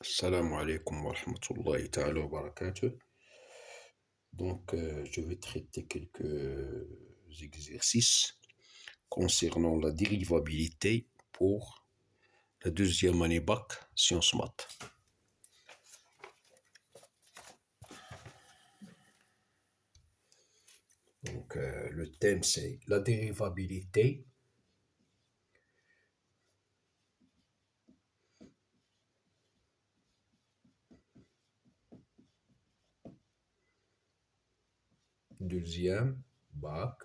Salam alaikum wa rahmatullahi ta'ala wa barakatuh. Je vais traiter quelques exercices concernant la dérivabilité pour la deuxième année bac sciences maths. Le thème c'est la dérivabilité deuxième bac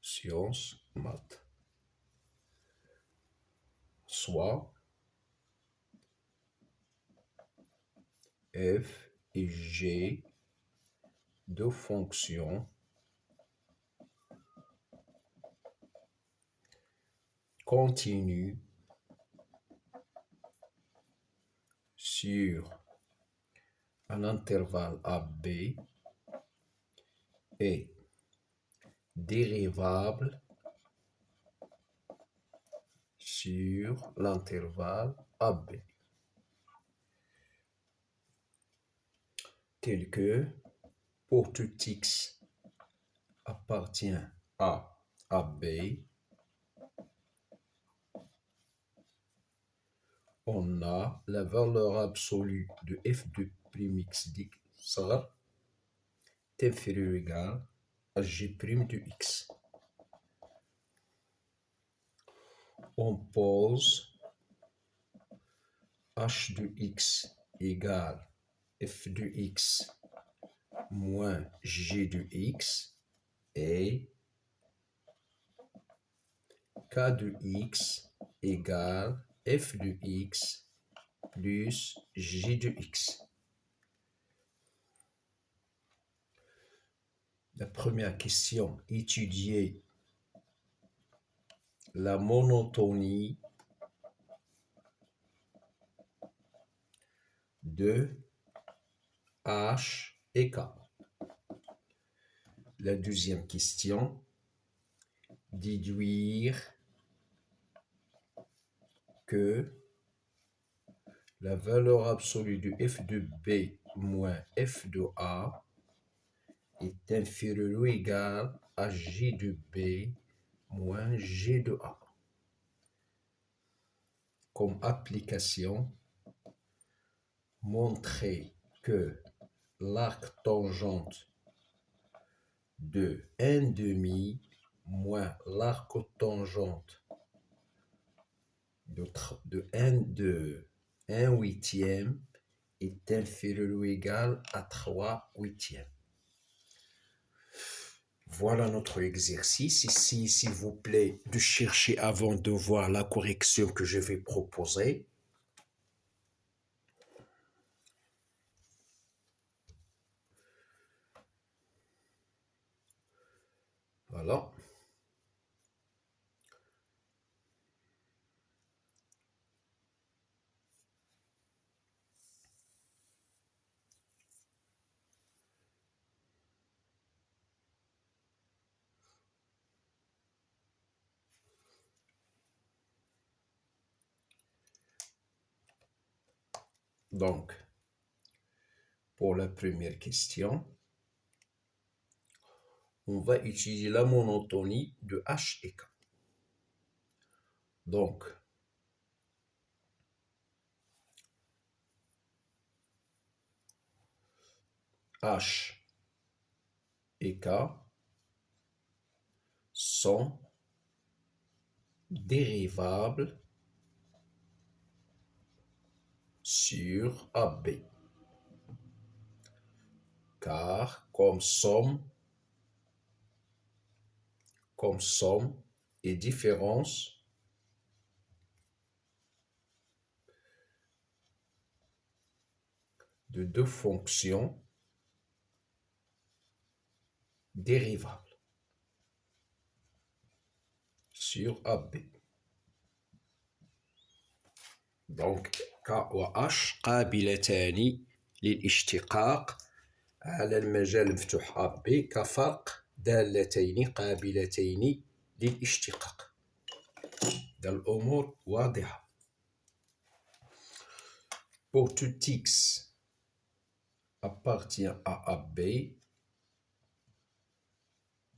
sciences maths, soit f et g de fonctions continues sur un intervalle AB est dérivable sur l'intervalle AB, tel que pour tout x appartient à AB, on a la valeur absolue de f de x d'x est inférieure ou égale à g' de x. On pose h de x égale f de x moins g de x et k de x égale f de x plus g de x. La première question, étudier la monotonie de H et K. La deuxième question, déduire que la valeur absolue de f de B moins f de A est inférieure ou égale à G de B moins G de A. Comme application, montrer que l'arc tangente de 1/2 moins l'arc tangente de 1/8 est inférieur ou égal à 3/8. Voilà notre exercice. Ici, s'il vous plaît, de chercher avant de voir la correction que je vais proposer. Voilà. Donc, pour la première question, on va utiliser la monotonie de H et K. Donc, H et K sont dérivables sur AB. Car comme somme et différence de deux fonctions dérivables sur AB. Donc K و H قابلتان للاشتقاق على المجال المفتوح AB كفرق دالتين قابلتين للاشتقاق. الأمور واضحة. pour tout x appartient à AB,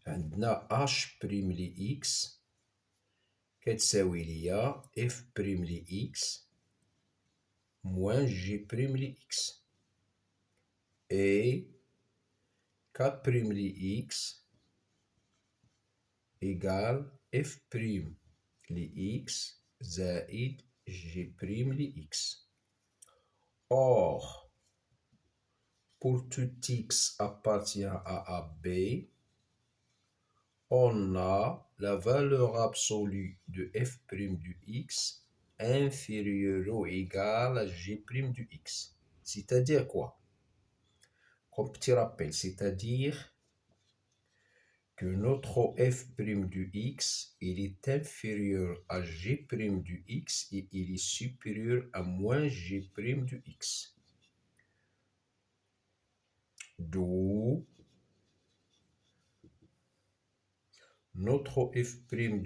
عندنا h' x كتساوي ليا f' x moins g' x et k' x égale f' x زائد g' x. Or, pour tout x appartient à AB, on a la valeur absolue de f' du x inférieure ou égale à g' du x. C'est-à-dire quoi? Comme petit rappel, c'est-à-dire que notre f' du x, il est inférieur à g' du x et il est supérieur à moins g' du x. D'où notre f'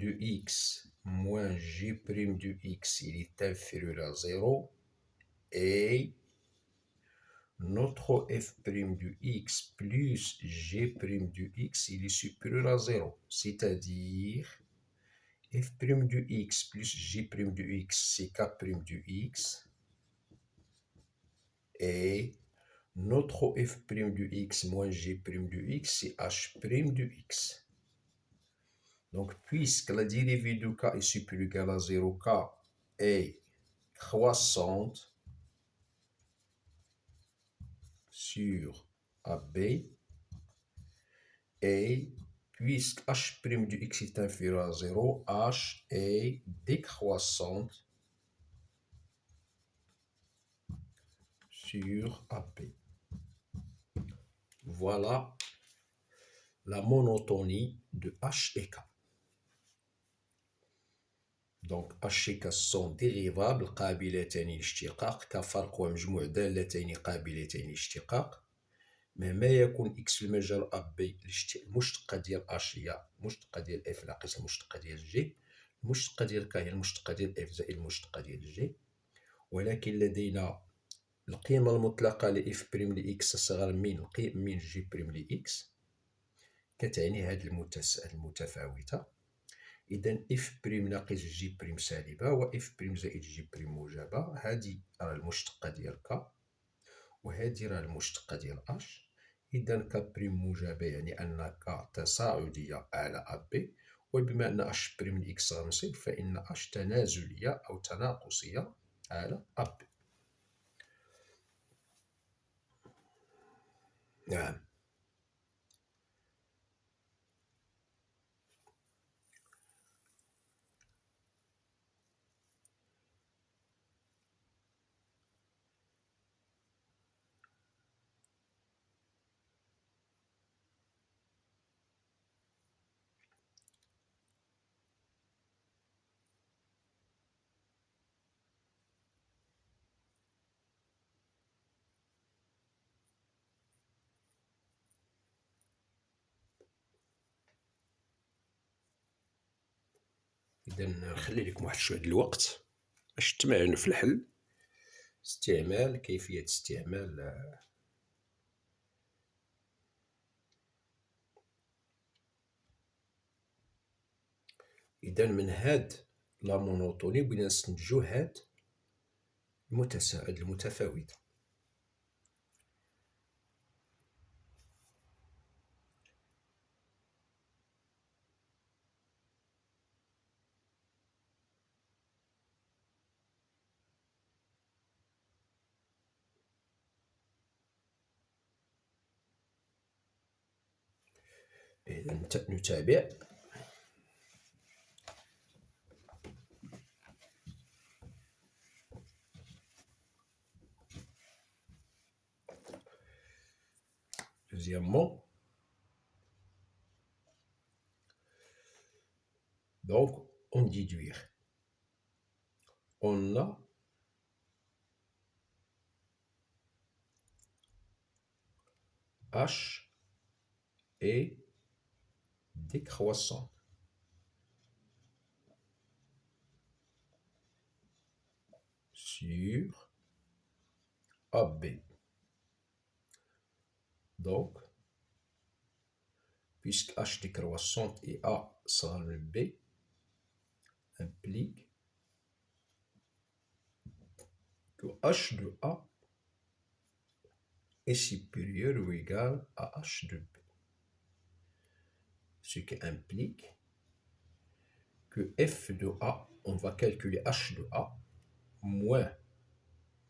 du x moins g' du x, il est inférieur à 0 et notre f' du x plus g' du x, il est supérieur à 0. C'est-à-dire f' du x plus g' du x, c'est k' du x. Et notre f' du x moins g' du x, c'est h' du x. Donc, puisque la dérivée de k est supérieure ou égale à 0, k est croissante sur AB, et puisque h' du x est inférieur à 0, h est décroissante sur AB. Voilà la monotonie de h et k. Donc h et k sont dérivables قابلتان للاشتقاق كفرق ومجموع دالتين قابلتين للاشتقاق. مهما يكون x في المجال AB المشتقة ديال h هي المشتقة ديال f ناقص المشتقة ديال g، المشتقة ديال k هي المشتقة ديال f زائد المشتقة ديال g، ولكن لدينا القيمة المطلقة ل f' ل x أصغر من g' ل x كتعني هذه المتفاوتة. إذا f' ناقص g' سالبة و f' زائد g' موجبة. هذه راه المشتقة ديال k وهذه راه المشتقة ديال h. إذا k' موجبة يعني أن k تصاعدية على AB، وبما أن h' x غنصب فإن h تنازلية أو تناقصية على AB. نعم. إذا نخلي لكم واحد شوية د الوقت باش تمعنوا في الحل. كيفية استعمال إذا من هاد لا مونوتوني بغينا نستنتجو هاد المتفاوتة. إذا نتابع. Deuxièmement, donc on déduire. On a h est décroissant sur AB. Donc, puisque H décroissante et A sera le B, implique que H de A est supérieur ou égal à H de B. Ce qui implique que F de A, on va calculer H de A moins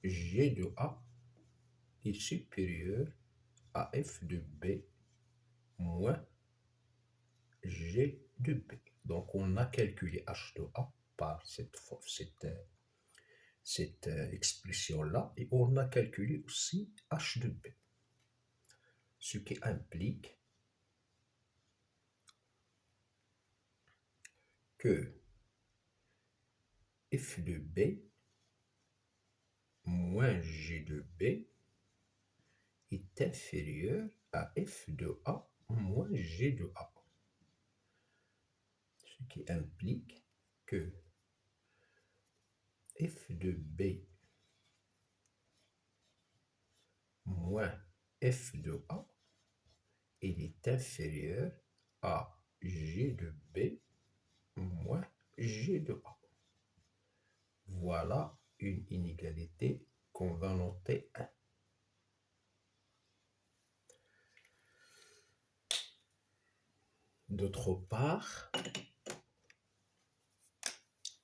G de A est supérieur à F de B moins G de B. Donc, on a calculé H de A par cette expression-là et on a calculé aussi H de B. Ce qui implique que F de B moins G de B est inférieur à F de A moins G de A. Ce qui implique que F de B moins F de A, il est inférieur à G de B moins G de A. Voilà une inégalité qu'on va noter 1. D'autre part,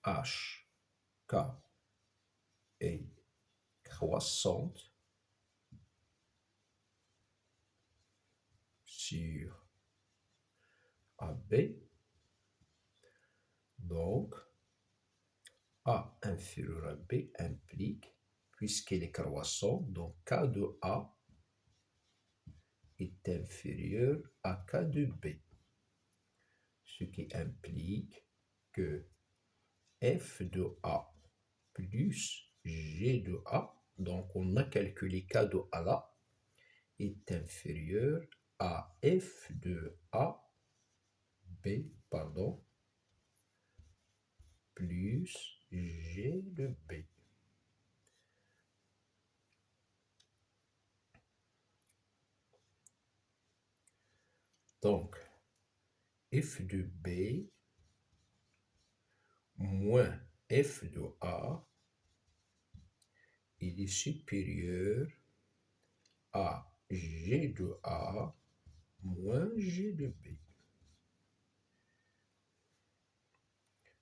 H, K est croissante sur AB, donc A inférieur à B implique, puisqu'elle est croissante, donc K de A est inférieur à K de B. Ce qui implique que F de A plus G de A, donc on a calculé K de A là, est inférieur à F de A, B, pardon, plus G de B. Donc, F de B moins F de A, il est supérieur à G de A moins G de B.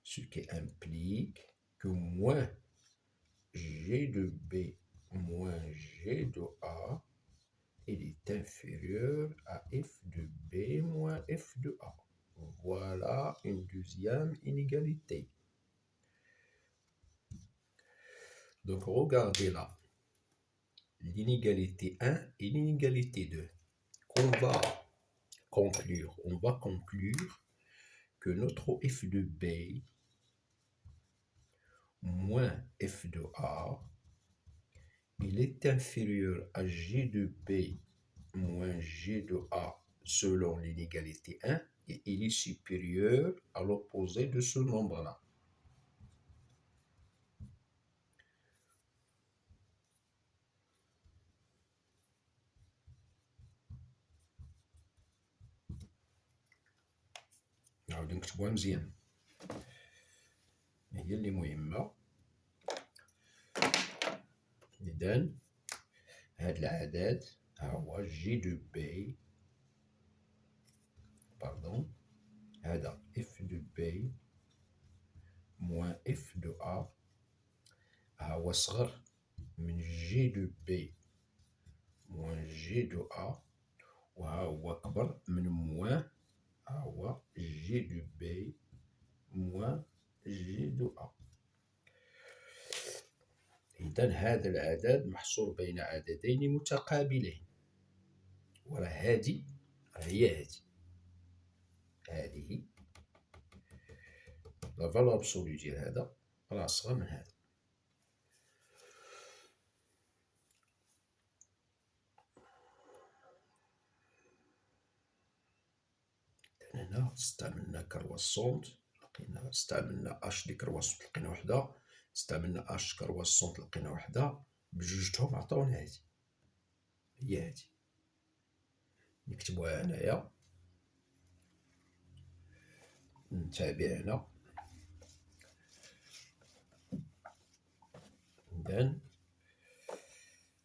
Ce qui implique que moins G de B moins G de A, il est inférieur à F de B moins F de A. Voilà une deuxième inégalité. Donc, regardez là, l'inégalité 1 et l'inégalité 2. On va conclure que notre F de B moins F de A, il est inférieur à G de B moins G de A selon l'inégalité 1 et il est supérieur à l'opposé de ce nombre-là. نعاود نكتبوها مزيان، هي اللي مهمة. إذا هاد العدد ها هو جي دو بي، باردون، هذا اف دو بي موان اف دو ا، ها هو صغر من جي دو بي موان جي دو ا، وها هو كبر من موان ها هو جي دو بي موان جي دو ا. إذا هذا العدد محصور بين عددين متقابلين، وراه هذه هي هذه لا فالور ابسولو ديال هذا راه أصغر من هذا. هنا استعملنا كرواسونت، استعملنا اش دي كرواسونت لقينا وحده، استعملنا اش كرواسونت لقينا وحده، بجوجتهم عطاونا هادي، هي هادي نكتبوها هنايا نتابع هنا then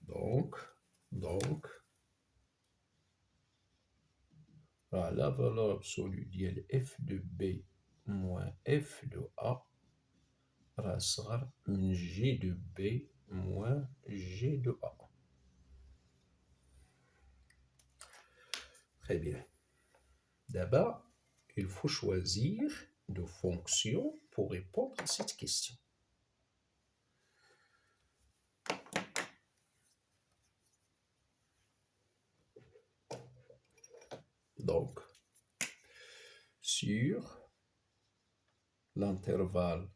donc راه لا فالور ابسولو ديال اف دو بي موان اف دو ا راه صغر من جي دو بي moins G de A. Très bien. D'abord, il faut choisir deux fonctions pour répondre à cette question. Donc, sur l'intervalle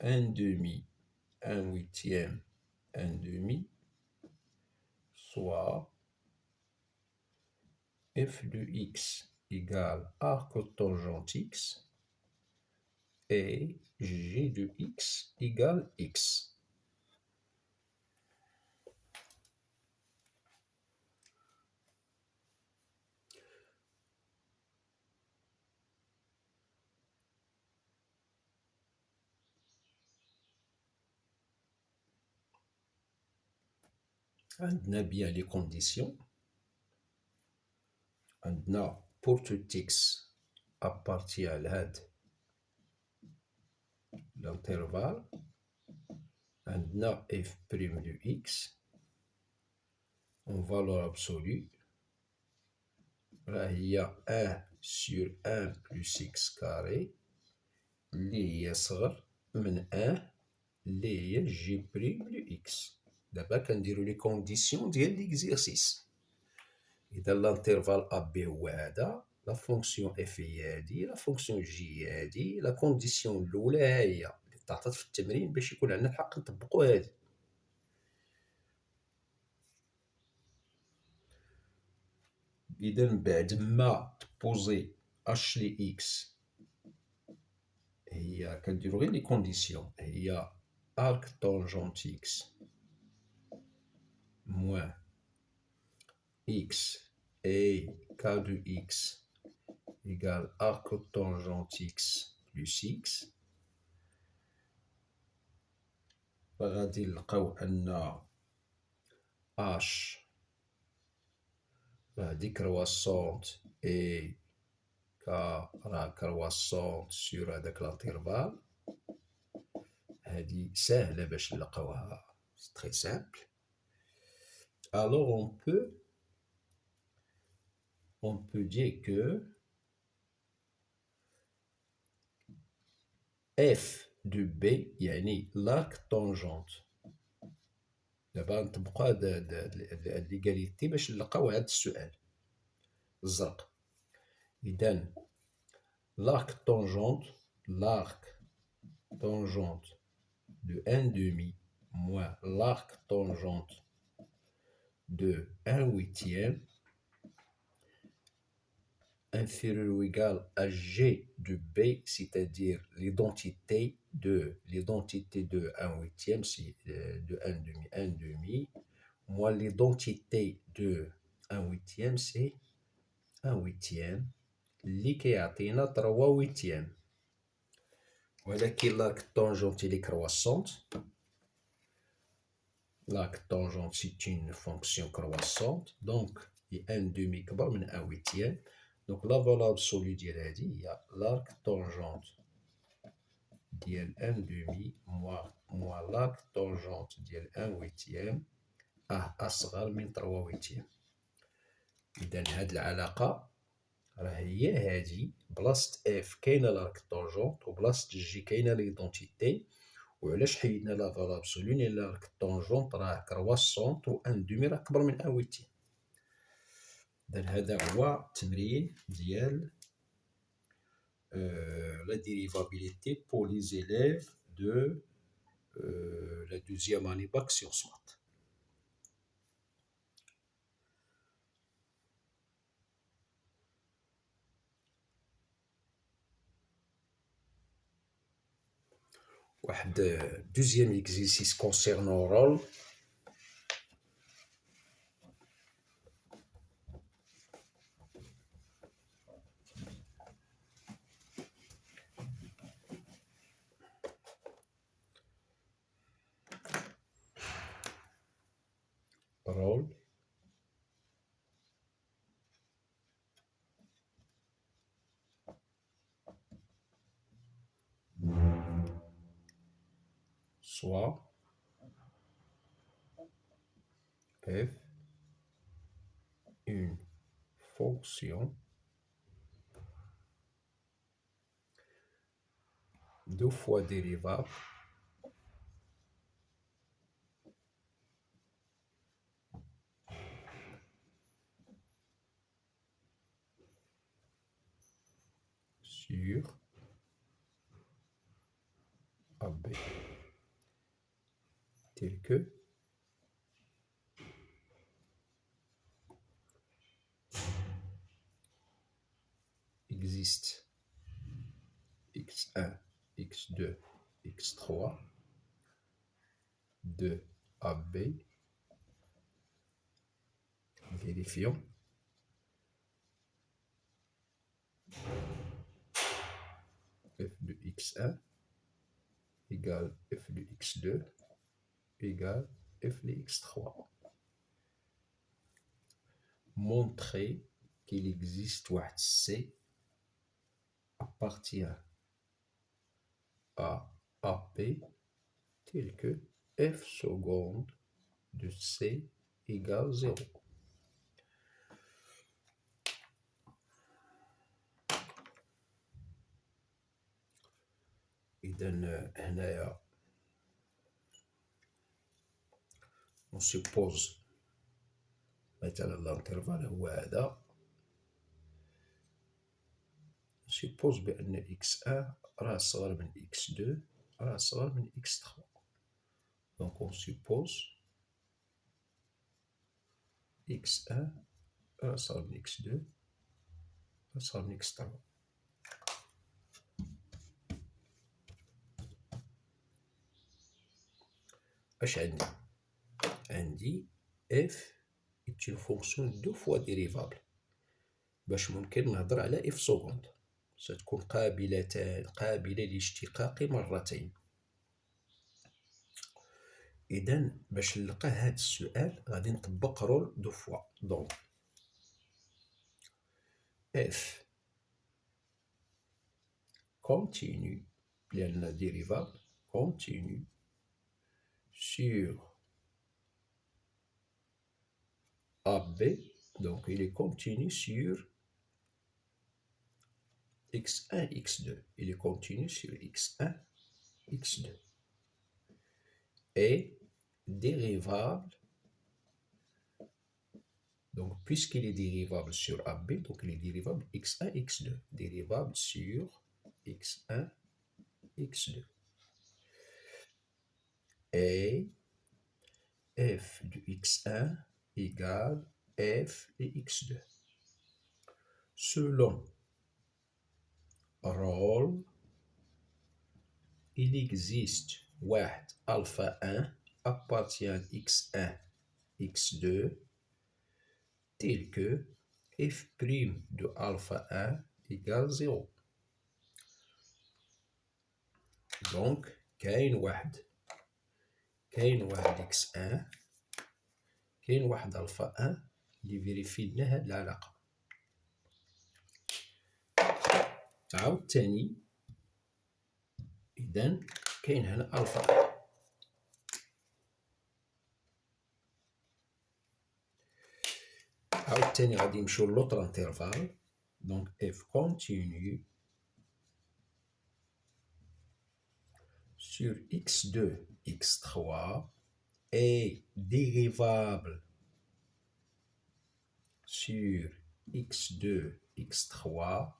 1 demi, 1 huitième, 1 demi, soit f de x égale arc tangente x et g de x égale x. عندنا bien les conditions. عندنا pour tout x appartient à l'intervalle. عندنا f' de x en valeur absolue راه هي 1 sur 1 plus x carré اللي هي صغر من 1 اللي هي g' de x. دابا كنديرو لي كونديسيون ديال ليكزيرسيس. إذا الانترفال أ بي هو هذا، لا فونكسيون اف هي هادي، لا فونكسيون جي هي هادي، لا كونديسيون الأولى ها هي اللي تعطات في التمرين باش يكون عندنا الحق نطبقو هادي. إذا بعد ما تبوزي اش لي اكس هي كنديرو غير لي كونديسيون، هي arc tangente x moins x et k de x égale arc tangente x plus x. غادي نلقاو أن h راه décroissante et k راه croissante sur هذاك l'intervalle. هادي ساهلة باش نلقاوها، c'est très simple. Alors on peut dire que f de b يعني l'arc tangente. دابا نطبقو هاد ليغاليتي باش نلقاو هاد السؤال الزرق. إذا l'arc tangente de 1 demi moins l'arc tangente de 1 huitième inférieur ou égal à g de b, c'est-à-dire l'identité de 1 huitième, c'est de 1 demi, moins l'identité de 1 huitième, c'est 1 huitième, اللي كيعطينا 3 huitième. ولكن l'arc tangente il est croissante. L'arc tangente c'est une fonction croissante, donc il y a 1 demi كبر من 1 huitième. Donc la valeur absolue ديال هادي هي l'arc tangente ديال 1 demi moins l'arc tangente ديال 1 huitième أصغر من 3 huitième. إذا هاد العلاقة راه هي هادي، بلاصة اف كاينة l'arc tangente وبلاصة جي كاينة ليدونتيتي. وعلاش حيدنا لا فالور ابسولو؟ لأن l'arc tangente راه كرواسونت و 1 demi راه كبر من 1 huitième. إذا هذا هو التمرين ديال la dérivabilité pour les élèves de la deuxième année bac sciences maths. واحد deuxième exercice concernant rôle rôle soit f une fonction deux fois dérivable sur AB tel que existe x1, x2, x3 de AB. Vérifions. F de x1 égale f de x2 égale f de x3. Montrer qu'il existe واحد C appartient à AP tel que f seconde de C égale 0. إذا هنايا on suppose مثلا الانترفال هو هذا. suppose بأن x1 راه صغر من x2 راه صغر من x3. donc on suppose x1 راه صغر من x2 راه صغر من x3. اش عندي؟ عندي f est une fonction deux fois dérivable. باش ممكن نهضر على f seconde ستكون قابلة للاشتقاق مرتين. إذا باش نلقى هذا السؤال غادي نطبق رول دو فوا. دونك f continue لأن dérivable continue sur AB. donc il est continu sur x1, x2. il est continu sur x1, x2. et dérivable, donc puisqu'il est dérivable sur AB, donc il est dérivable x1, x2. dérivable sur x1, x2. et f de x1 égale f de x2. selon rôle, il existe واحد alpha 1 appartient à x1, x2 tel que f' de alpha 1 égale 0. donc كاين واحد x1 كاين واحد alpha 1 اللي فيريفي لنا هاد العلاقة. عاوتاني إذا كاين هنا ألفا. عاوتاني غادي نمشيو لوطر انترفال. دونك اف كونتينيو sur x2, x3 est dérivable sur x2, x3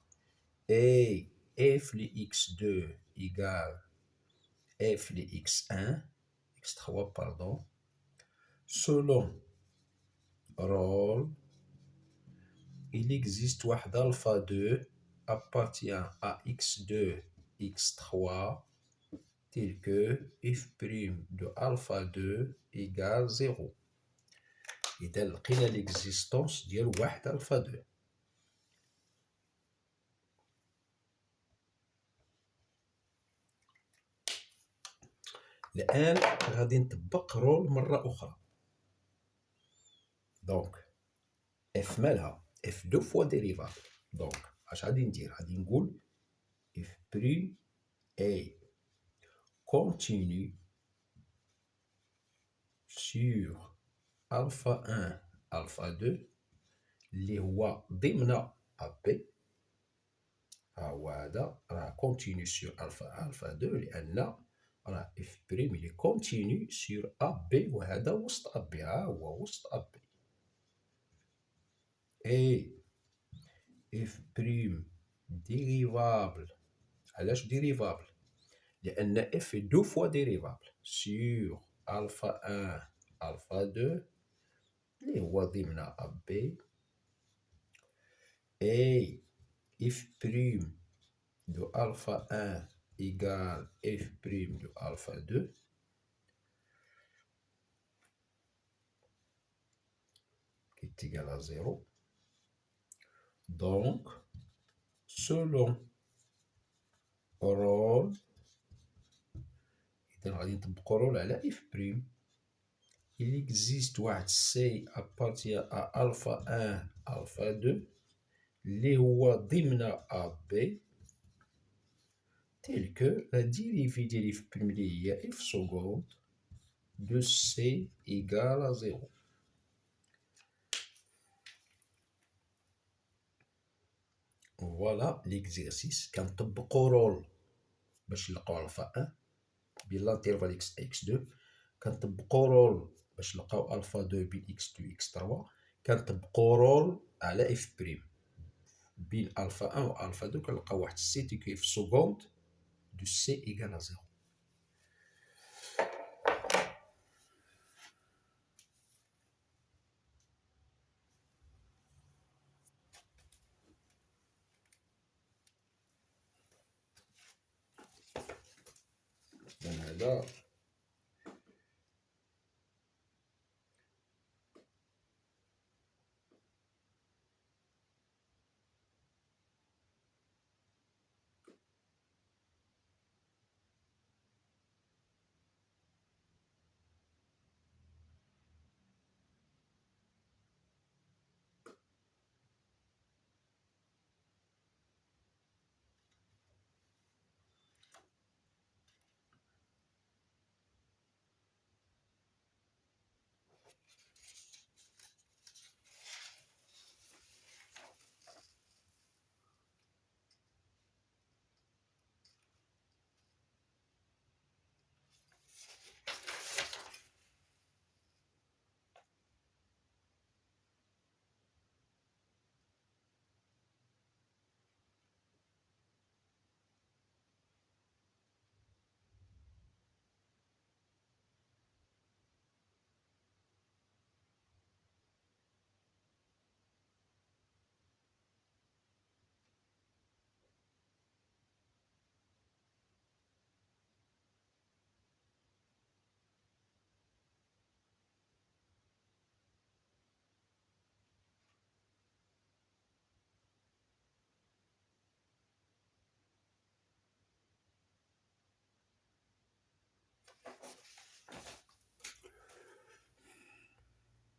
et f de x2 égale f de x1, x3 pardon, selon rôle, il existe واحد alpha 2 appartient à x2, x3 tel que f' de alpha 2 égale 0. إذا لقينا l'existence ديال واحد alpha 2. الآن غادي نطبق رول مرة أخرى. دونك اف مالها اف دو فوا ديريفابل. دونك اش غادي ندير؟ غادي نقول اف بريم اي كونتينيو سور الفا 1 الفا 2 اللي هو ضمن ا بي. ها هو هذا راه كونتينيو سور الفا الفا 2 لان راه اف بريم اللي كونتينيو سور ا بي، وهذا وسط ا بي. ها هو وسط ا بي. اي اف بريم ديريفابل. علاش ديريفابل؟ لان اف دو فوا ديريفابل سور الفا 1 الفا 2 اللي هو ضمن ا بي. اي اف بريم دو الفا 1 égale f prime de alpha 2 qui est égal à 0. Donc, selon rôle, il existe واحد C appartient à alpha 1 alpha 2 اللي هو ضمن AB tel que la dérivée de f prime اللي هي f seconde de C égale à 0. Voilà l'exercice. كنطبقوا رول باش نلقاو الفا 1 بين لانترفال اكس اكس 2، كنطبقوا رول باش نلقاو الفا 2 بين اكس 2 اكس 3، كنطبقوا رول على اف بريم بين الفا 1 و الفا 2، كنلقاو واحد سي تي كي اف سكوند دو سي ايكال 0. هذا